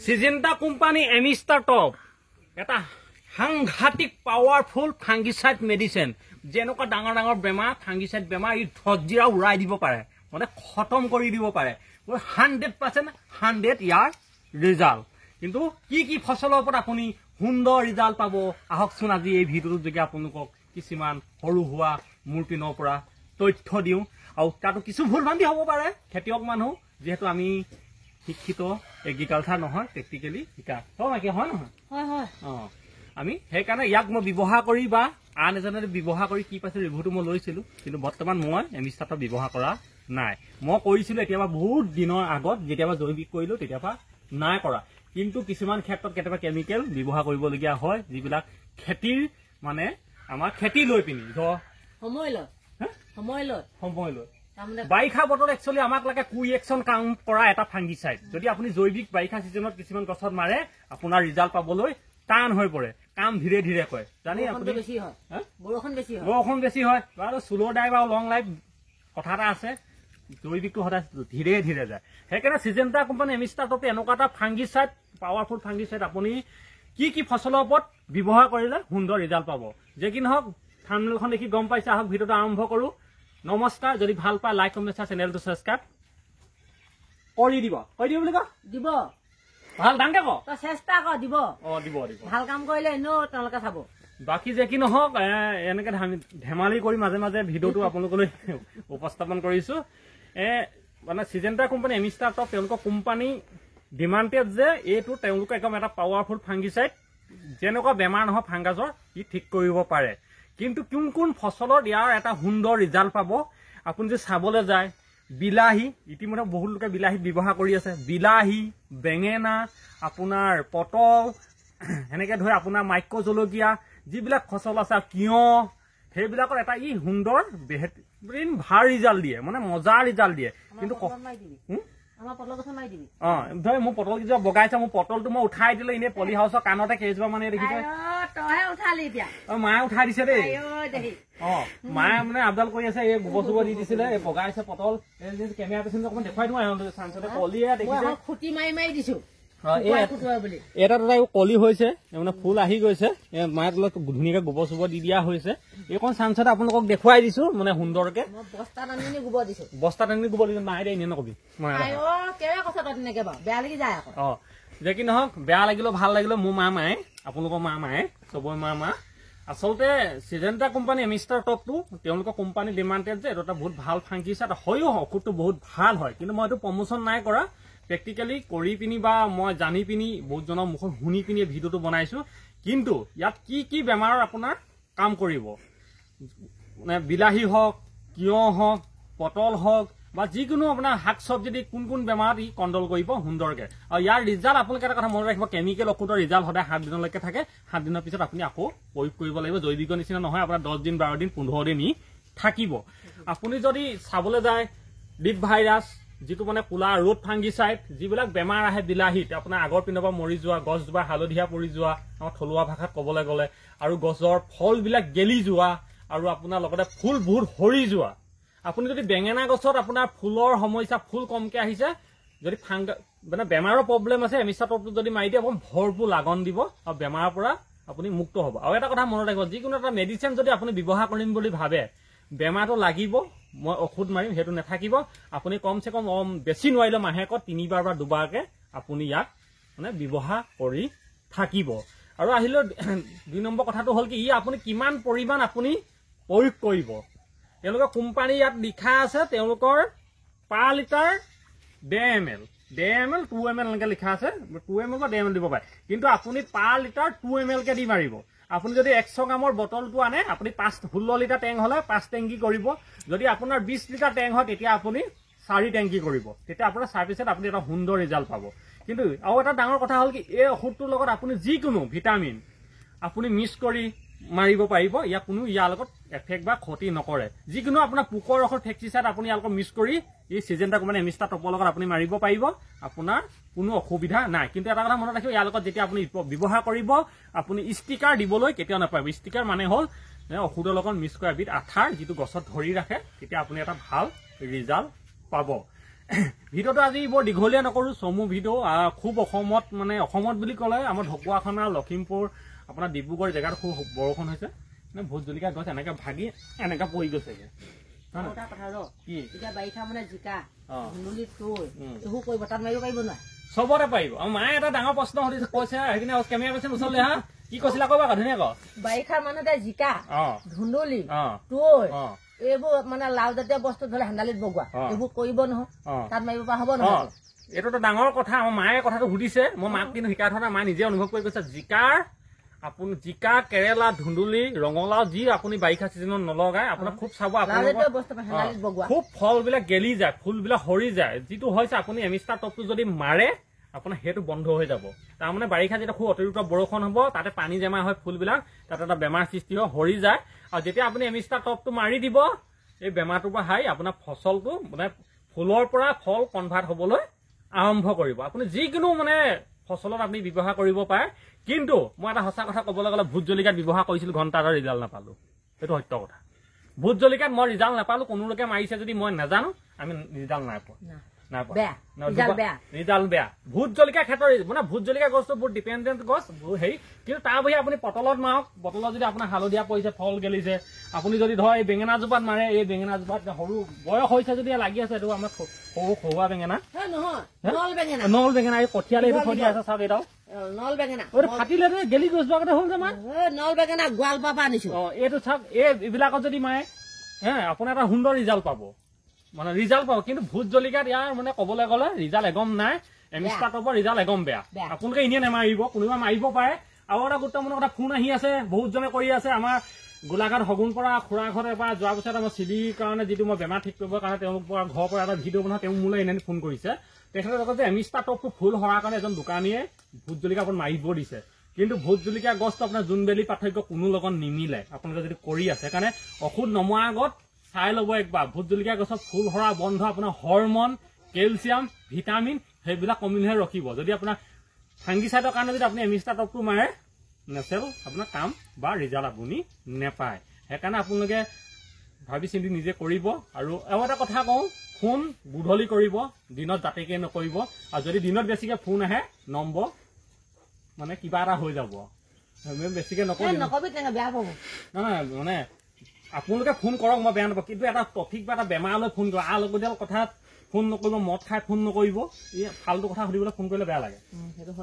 সিজেন্টা company এমিষ্টাৰ top এটা সাংঘাতিক powerful ফাংগিচাইড medicine যেনেকুৱা ডাঙৰ ডাঙৰ বেমাৰ ফাংগিচাইড বেমাৰ ই ধজ্জিৰা উৰাই দিব পাৰে মানে খতম কৰি দিব পাৰে 100% ইয়াৰ ৰিজাল্ট কিন্তু কি ফসলৰ ওপৰত আপুনি সুন্দৰ ৰিজাল্ট পাব আহকচোন আজি এই ভিডিঅ'টোত যদি আপোনালোকক কিছুমান সৰু হোৱা মোৰ পিনৰ পৰা তথ্য দিওঁ আৰু তাতো কিছু ভুল ভ্ৰান্তি হ'ব পাৰে খেতিয়ক মানুহ যেহেতু আমি শিক্ষিত এগ্ৰিকালচাৰ নহয় প্ৰেক্টিকেলি শিকা হয় হয় নহয় হয় আমি সেইকাৰণে ইয়াক মই ব্যৱহাৰ কৰি বা আন এজনে ব্যৱহাৰ কৰি কি পাইছে ৰিভিউটো মই লৈছিলো কিন্তু বৰ্তমান মই এমিষ্টাৰটো ব্যৱহাৰ কৰা নাই মই কৰিছিলো এতিয়াবা বহুত দিনৰ আগত যেতিয়াবা জৈৱিক কৰিলো তেতিয়াবা নাই কৰা কিন্তু কিছুমান ক্ষেত্ৰত কেতিয়াবা কেমিকেল ব্যৱহাৰ কৰিবলগীয়া হয় যিবিলাক খেতিৰ মানে আমাৰ খেতি লৈ পিনি সময় লৈ বাৰিষা বতৰত একচুৱেলি আমাক লাগে কুইএকচন কাম কৰা এটা ফাংগিচাইড যদি আপুনি জৈৱিক বাৰিষা সিজনত কিছুমান গছত মাৰে আপোনাৰ ৰিজাল্ট পাবলৈ টান হৈ পৰে কাম ধীৰে ধীৰে কৰে জানি আপুনি বৰষুণ বেছি হয় বাৰু স্লো ডাই বা লং লাইফ কথা এটা আছে জৈৱিকটো সদায় ধীৰে ধীৰে যায় সেইকাৰণে সিজেন্টা কোম্পানী এমিষ্টাৰ টপ এনেকুৱা এটা ফাংগিচাইড পাৱাৰফুল ফাংগিচাইড আপুনি কি ফসলৰ ওপৰত ব্যৱহাৰ কৰিলে সুন্দৰ ৰিজাল্ট পাব যে কি নহওক থাম্বনেইলখন দেখি গম পাইছে আহক ভিডিঅ'টো আৰম্ভ কৰো নমস্কাৰ যদি ভাল পায় লাইক কমেন্ট চেনেলটো সাবস্ক্ৰাইব কৰি দিব বুলি ক দিব ভাল ডাঙকে ক তো চেষ্টা কৰ দিব দিব ভাল কাম কৰিলে এনেও তেওঁলোকে চাব বাকি যে কি নহওক এনেকে ধেমালি কৰি মাজে মাজে ভিডিঅ'টো আপোনালোকলৈ উপস্থাপন কৰিছো মানে সিজেন্টা কোম্পানী এমিষ্টাৰ টপ তেওঁলোকৰ কোম্পানী ডিমাণ্ডেড যে এইটো তেওঁলোকে একদম এটা পাৱাৰফুল ফাংগিচাইড যেনেকুৱা বেমাৰ নহয় ফাংগাছৰ ই ঠিক কৰিব পাৰে কিন্তু কোন ফসলৰ ইয়াৰ এটা সুন্দৰ ৰিজাল্ট পাব আপুনি যে চাবলৈ যায় বিলাহী ইতিমধ্যে বহুত লোকে বিলাহী ব্যৱহাৰ কৰি আছে বিলাহী বেঙেনা আপোনাৰ পটল এনেকে ধৰে আপোনাৰ মাইক্ৰ জলকীয়া যিবিলাক ফসল আছে তিয়হ সেইবিলাকৰ এটা ই সুন্দৰ বেহতৰিন ভাল ৰিজাল্ট দিয়ে মানে মজা ৰিজাল্ট দিয়ে কিন্তু ধৰ মোৰ পটল কেইজোপা বগাইছে মোৰ পটলটো মই উঠাই দিলে এনে পলি হাউচৰ কাণতে কেইজোপা মানে দেখিছে মায়ে উঠাই দিছে দেই মায়ে মানে আপডাল কৰি আছে এই গোবৰ চোবৰ দি দিছিলে এই বগাইছে পটল কেমেৰা পেচেণ্ট অকমান দেখুৱাই দিওঁ চাঞ্চতে কলিয়ে দেখিছে খুটি মাৰি দিছো এটা কলি হৈছে মানে ফুল আহি গৈছে মায়ে তলত ধুনীয়াকে গোবৰ চোবৰ দি দিয়া হৈছে এইকণ চাঞ্চতে আপোনালোকক দেখুৱাই দিছো মানে সুন্দৰকে বস্তাত আনি গোবৰ দিছো নাই দে এনে নকবি যে কি নহওক বেয়া লাগিলেও ভাল লাগিলেও মোৰ মায়ে আপোনালোকৰ মায়ে চবৰে মা আচলতে সিজেন্টা কোম্পানী এমিষ্টাৰ টপটো তেওঁলোকৰ কোম্পানী ডিমাণ্ডেড যে এইটো এটা বহুত ভাল ফাংগিচাইড হয়ও ঔষধটো বহুত ভাল হয় কিন্তু মই এইটো প্ৰমোচন নাই কৰা প্ৰেক্টিকেলি কৰি পিনি বা মই জানি পিনি বহুতজনৰ মুখত শুনি পিনি ভিডিঅ'টো বনাইছো কিন্তু ইয়াত কি বেমাৰৰ আপোনাৰ কাম কৰিব মানে বিলাহী হওক তিয়হ হওক পটল হওক বা যিকোনো আপোনাৰ শাক চব্জি কোন বেমাৰত ই কণ্ট্ৰল কৰিব সুন্দৰকে আৰু ইয়াৰ ৰিজাল্ট আপোনালোকে এটা কথা মনত ৰাখিব কেমিকেল ঔষধৰ ৰিজাল্ট সদায় 7 দিনলৈকে থাকে 7 দিনৰ পিছত আপুনি আকৌ প্ৰয়োগ কৰিব লাগিব জৈৱিকৰ নিচিনা নহয় আপোনাৰ 10 দিন 12 দিন 15 দিন ই থাকিব আপুনি যদি চাবলৈ যায় লিপ ভাইৰাছ যিটো মানে কোলা ৰোড ফাংগিচাইড যিবিলাক বেমাৰ আহে বিলাহীত আপোনাৰ আগৰ পিনৰ পৰা মৰি যোৱা গছজোপা হালধীয়া পৰি যোৱা আমাৰ থলুৱা ভাষাত ক'বলৈ গ'লে আৰু গছৰ ফলবিলাক গেলি যোৱা আৰু আপোনাৰ লগতে ফুল বহুত সৰি যোৱা আপুনি যদি বেঙেনা গছত আপোনাৰ ফুলৰ সমস্যা ফুল কমকে আহিছে যদি মানে বেমাৰৰ প্ৰব্লেম আছে এমিষ্টাৰ টপটো যদি মাৰি দিয়ে অকণ ভৰপূৰ লাগন দিব আৰু বেমাৰৰ পৰা আপুনি মুক্ত হ'ব আৰু এটা কথা মনত ৰাখিব যিকোনো এটা মেডিচিন যদি আপুনি ব্যৱহাৰ কৰিম বুলি ভাবে বেমাৰটো লাগিব মই ঔষধ মাৰিম সেইটো নাথাকিব আপুনি কমচে কম বেছি নোৱাৰিলে মাহেকত 3বাৰ বা 2বাৰকে আপুনি ইয়াক মানে ব্যৱহাৰ কৰি থাকিব আৰু আহিলে 2 নম্বৰ কথাটো হ'ল কি ই আপুনি কিমান পৰিমাণ আপুনি প্ৰয়োগ কৰিব তেওঁলোকৰ কোম্পানী ইয়াত লিখা আছে তেওঁলোকৰ পাৰ লিটাৰ 1.5 ml 2 ml এনেকে লিখা আছে 2 ml বা 1.5 ml দিব পাৰে কিন্তু আপুনি পাৰ লিটাৰ 2 ml কে দি মাৰিব আপুনি যদি 100 গ্ৰামৰ বটলটো আনে আপুনি 16 লিটাৰ টেংক হলে 5 টেংকি কৰিব যদি আপোনাৰ 20 লিটাৰ টেংক হয় তেতিয়া আপুনি 4 টেংকি কৰিব তেতিয়া আপোনাৰ সাৰ্ভিসত আপুনি এটা সুন্দৰ ৰিজাল্ট পাব কিন্তু আৰু এটা ডাঙৰ কথা হ'ল কি এই ঔষধটোৰ লগত আপুনি যিকোনো ভিটামিন আপুনি মিক্স কৰি মাৰিব পাৰিব ইয়া কোনো ইয়াৰ লগত এফেক্ট বা ক্ষতি নকৰে যিকোনো আপোনাৰ পোকৰ ঔষধ ফেক্সিচাইড আপুনি ইয়াৰ লগত মিক্স কৰি এই সিজেন্টা কোম্পানী এমিষ্টাৰ টপৰ লগত আপুনি মাৰিব পাৰিব আপোনাৰ কোনো অসুবিধা নাই কিন্তু এটা কথা মনত ৰাখিব ইয়াৰ লগত যেতিয়া আপুনি ব্যৱহাৰ কৰিব আপুনি ষ্টিকাৰ দিবলৈ কেতিয়াও নাপাব ষ্টিকাৰ মানে হ'ল ঔষধৰ লগত মিক্স কৰা এবিধ আঠাৰ যিটো গছত ধৰি ৰাখে তেতিয়া আপুনি এটা ভাল ৰিজাল্ট পাব ভিডিঅ'টো আজি বৰ দীঘলীয়া নকৰোঁ, চমু ভিডিঅ'। খুব অসমত মানে অসমত বুলি ক'লে আমাৰ ঢকুৱাখানা, লখিমপুৰ, আপোনাৰ ডিব্ৰুগড় জেগাত খুব বৰষুণ হৈছে। মানে ভোট জলকীয়া গছ এনেকৈ ভাগি এনেকৈ পৰি গৈছেগৈ। চবতে পাৰিব। মায়ে এটা ডাঙৰ প্ৰশ্ন সুধিছে, কৈছে সেইখিনি কেমেৰা পাইছে ওচৰলৈ হা, কি কৈছিলা কবা ধুনীয়া ক। বাৰিষা মানুহতে জিকা, ধুন্দুলি, তুই এইবোৰ মানে লাও জাতীয় বস্তু ধৰে হেন্দালিত বগোৱা, এইবোৰ কৰিব নহয়, তাত মাৰিব পৰা হ'ব নহয়? এইটোতো ডাঙৰ কথা। আমাৰ মায়ে কথাটো সুধিছে, মই মাক কিন্তু শিকাই থকা নাই। মায়ে নিজে অনুভৱ কৰি কৈছে আপুনি জিকা, কেৰেলা, ধুন্দুলি, ৰঙালাও যি আপুনি বাৰিষা চিজনত নলগাই, আপোনাক খুব চাব খুব ফলবিলাক গেলি যায়, ফুলবিলাক সৰি যায়। যিটো হৈছে আপুনি এমিষ্টাৰ টপটো যদি মাৰে আপোনাৰ সেইটো বন্ধ হৈ যাব। তাৰমানে বাৰিষা যেতিয়া খুব অতিৰিক্ত বৰষুণ হ'ব, তাতে পানী জমা হয় ফুলবিলাক, তাতে এটা বেমাৰ সৃষ্টি হয়, সৰি যায়। আৰু যেতিয়া আপুনি এমিষ্টাৰ টপটো মাৰি দিব, এই বেমাৰটোৰ পৰা হাই আপোনাৰ ফচলটো মানে ফুলৰ পৰা ফল কনভাৰ্ট হ'বলৈ আৰম্ভ কৰিব। আপুনি যিকোনো মানে ফচলত আপুনি ব্যৱহাৰ কৰিব পাৰে। কিন্তু মই এটা সঁচা কথা ক'বলৈ গ'লে ভোট জলকীয়াত ব্যৱহাৰ কৰিছিলোঁ, ঘণ্টা এটা ৰিজাল্ট নাপালোঁ। সেইটো সত্য কথা। ভোট জলকীয়াত মই ৰিজাল্ট নাপালোঁ। কোনো লোকে মাৰিছে যদি মই নাজানো, আমি ৰিজাল্ট নাই পোৱা। ৰিজাল্ট বেয়া। ভোট জলকীয়াৰ ক্ষেত্ৰত মানে ভোট জলকীয়া গছটো বহুত ডিপেণ্ডেণ্ট গছ হেৰি। কিন্তু তাৰ বাহিৰে আপুনি পটলত মাৰক, পটলত যদি আপোনাৰ হালধীয়া পৰিছে, ফল গেলিছে, আপুনি যদি ধৰ এই বেঙেনা জোপাত মাৰে, এই বেঙেনা জোপাত সৰু বয়স হৈছে যদি লাগি আছে, এইটো আমাৰ সৰু খৰুৱা বেঙেনা, নল বেঙেনা, এই কঠিয়ালে এইটো থৈ দিয়া আছে চাওক, এইডাল নল বেঙেনা ফাটিলে গেলি গছ যোৱাতে হ'ল যে মাৰ নল বেঙেনা গোৱালপাৰ পৰা আনিছো। এইটো চাওক, এইবিলাকত যদি মাৰে আপোনাৰ এটা সুন্দৰ ৰিজাল্ট পাব, মানে ৰিজাল্ট পাব। কিন্তু ভোট জলকীয়াত ইয়াৰ মানে ক'বলৈ গ'লে ৰিজাল্ট এগম নাই। এমিষ্টাৰ টপৰ ৰিজাল্ট এগম বেয়া। আপোনালোকে এনেই নেমাৰিব, কোনোবা মাৰিব পাৰে। আৰু এটা গুৰুত্বপূৰ্ণ কথা, ফোন আহি আছে, বহুতজনে কৰি আছে। আমাৰ গোলাঘাট সগুন পৰা খুৰা ঘৰত এবাৰ যোৱাৰ পিছত আমাৰ চিডিৰ কাৰণে যিটো মই বেমাৰ ঠিক কৰিবৰ কাৰণে তেওঁলোকৰ পৰা ঘৰৰ পৰা এটা ভিডিঅ' বনোৱা, তেওঁ মোলৈ এনে ফোন কৰিছে। তেখেতে কয় যে এমিষ্টাৰ টপটো ফুল সৰাৰ কাৰণে এজন দোকানীয়ে ভোট জলকীয়া আপোনাক মাৰিব দিছে। কিন্তু ভোট জলকীয়া গছটো আপোনাৰ জোনবেলি পাৰ্থক্য কোনো লগত নিমিলে আপোনালোকে যদি কৰি আছে। সেইকাৰণে ঔষধ নমোৱাৰ আগত চাই ল'ব একবাৰ। ভোট জলকীয়া গছত ফুল সৰা বন্ধ, আপোনাৰ হৰমন, কেলছিয়াম, ভিটামিন সেইবিলাক কমিলেহে ৰখিব। যদি আপোনাৰ ফাংগিচাইডৰ কাৰণে যদি আপুনি এমিষ্টাৰ টপটো মাৰে, নেচেল আপোনাৰ কাম বা ৰিজাল্ট আপুনি নেপায়। সেইকাৰণে আপোনালোকে ভাবি চিন্তি নিজে কৰিব। আৰু এটা কথা কওঁ, ফোন গধূলি কৰিব, দিনত জাতিকে নকৰিব। আৰু যদি দিনত বেছিকে ফোন আহে নম্বৰ মানে কিবা এটা হৈ যাব, বেছিকে নকৰিব। নহয় মানে আপোনালোকে ফোন কৰক, মই বেয়া নাপাওঁ। কিন্তু এটা টপিক বা এটা বেমাৰলৈ ফোন কৰিব, আলগতীয়াল কথাত ফোন নকৰিব, মদ খাই ফোন নকৰিব। এই ফাল্টু কথা সুধিবলৈ ফোন কৰিলে বেয়া লাগে।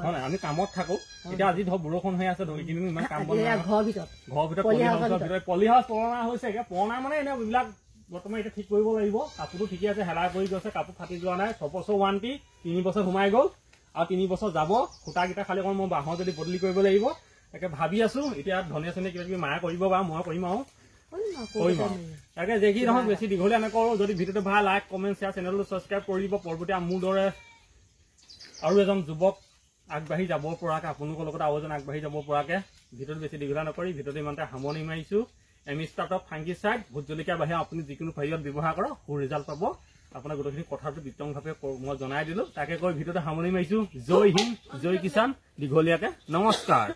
হয় নাই, আমি কামত থাকো। এতিয়া আজি ধৰক বৰষুণ হৈ আছে, কিন্তু ইমান কাম বন ঘৰৰ ভিতৰত পলি হাউচ পুৰণা হৈছে। পুৰণা মানে এনে এইবিলাক বৰ্তমান এতিয়া ঠিক কৰিব লাগিব। কাপোৰটো ঠিকে আছে, হেলাই পৰি গৈছে, কাপোৰ ফাটি যোৱা নাই। 6 বছৰ ৱাৰেণ্টি, 3 বছৰ সোমাই গ'ল আৰু 3 বছৰ যাব। খুঁটাকেইটা খালি অকণ মই বাঁহৰ যদি বদলি কৰিব লাগিব, তাকে ভাবি আছো। এতিয়া ধনীয়া চনীয়া কিবা কিবি মায়ে কৰিব বা মই কৰিম আৰু তাকে যে কি নহওক বেছি দীঘলীয়া নকৰো। যদি ভিডিঅ'টো ভাল লাইক, কমেণ্ট, শ্বেয়াৰ, চেনেলটো ছাবস্ক্ৰাইব কৰি দিব। পৰৱৰ্তী মোৰ দৰে আৰু এজন যুৱক আগবাঢ়ি যাব পৰাকে, আপোনালোকৰ লগত আৰু এজন আগবাঢ়ি যাব পৰাকে ভিডিঅ'টো বেছি দীঘলীয়া নকৰি ভিডিঅ'টো ইমানতে সামৰণি মাৰিছো। এমিষ্টাৰ টপ ফাংগিচাইড ভোট জলকীয়া বাহিৰে আপুনি যিকোনো হেৰিয়ত ব্যৱহাৰ কৰক, সু ৰিজাল্ট পাব। আপোনাৰ গোটেইখিনি কথাটো বিতংভাৱে মই জনাই দিলো। তাকে কৈ ভিডিঅ'টো সামৰণি মাৰিছো। জয় হিন্দ, জয় কিষাণ। দীঘলীয়াকে নমস্কাৰ।